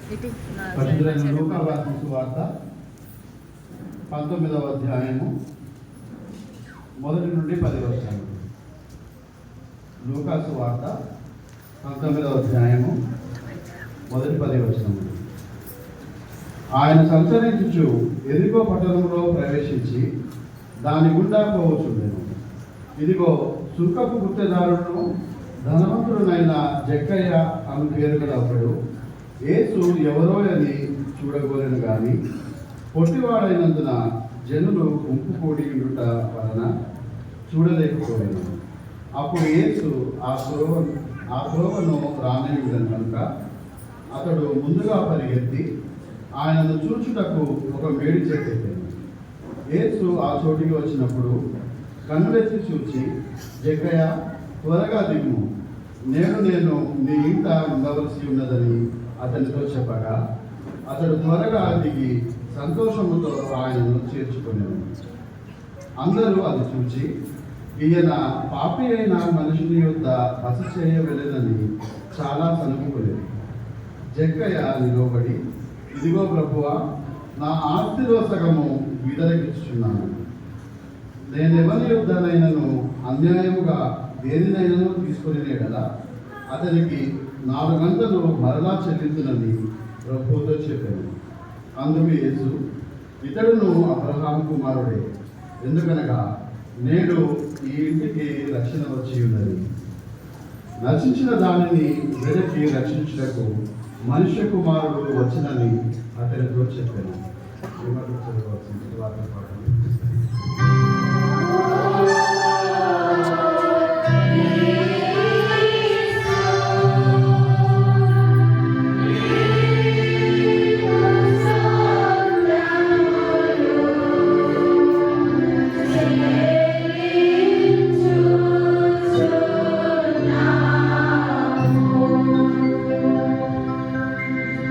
పరిశుద్ధులైన లూకా రాసిన సువార్త 19వ అధ్యాయము 1 నుండి 10 వచనాలు. లూకా సువార్త 19వ అధ్యాయము 1-10 వచనములు. ఆయన సంచరించుచు ఎరికో పట్టణంలో ప్రవేశించి దాని గుండా పోవచ్చుండెను. ఇదిగో సుంకపు గుత్తేదారుడును ధనవంతుడునైన జక్కయ్య అను పేరు గల ఒకడు యేసు ఎవరో అని చూడగోరెను గాని పొట్టివాడైనందున జనులు గుంపు కూడి ఉండుట వలన చూడలేకపోయాను. అప్పుడు యేసు ఆ త్రోవను రానయుడను కనుక అతడు ముందుగా పరిగెత్తి ఆయనను చూచుటకు ఒక మేడి చెట్టు ఎక్కాను. యేసు ఆ చోటికి వచ్చినప్పుడు కన్నులెత్తి చూచి, జక్కయ్య త్వరగా దిగుము, నేను నీ ఇంట ఉండవలసి ఉన్నదని అతనితో చెప్పగా అతడు త్వరగా దిగి సంతోషముతో ఆయనను చేర్చుకునేవాడు. అందరూ అది చూచి ఈయన పాపి అయిన మనుషుని యొద్ద బస చేయవలెనని చాలా సనుగుకోలేదు. జక్కయ్య నిలబడి, ఇదిగో ప్రభువా, నా ఆస్తిలో సగము వీధలకిచ్చుచున్నాను. నేనెవరి యొద్దనైనను అన్యాయముగా దేనినైనను తీసుకుని లేడలా అతనికి 4 గంటలు మరలా చెల్లించునని ప్రభువుతో చెప్పాను. అందుకు యేసు, ఇతడును అబ్రహాము కుమారుడే, ఎందుకనగా నేడు ఈ ఇంటికి రక్షణ వచ్చి ఉన్నది. నశించిన దానిని వెనక్కి రక్షించుటకు మనుష్య కుమారుడు వచ్చినని అతనితో చెప్పాను.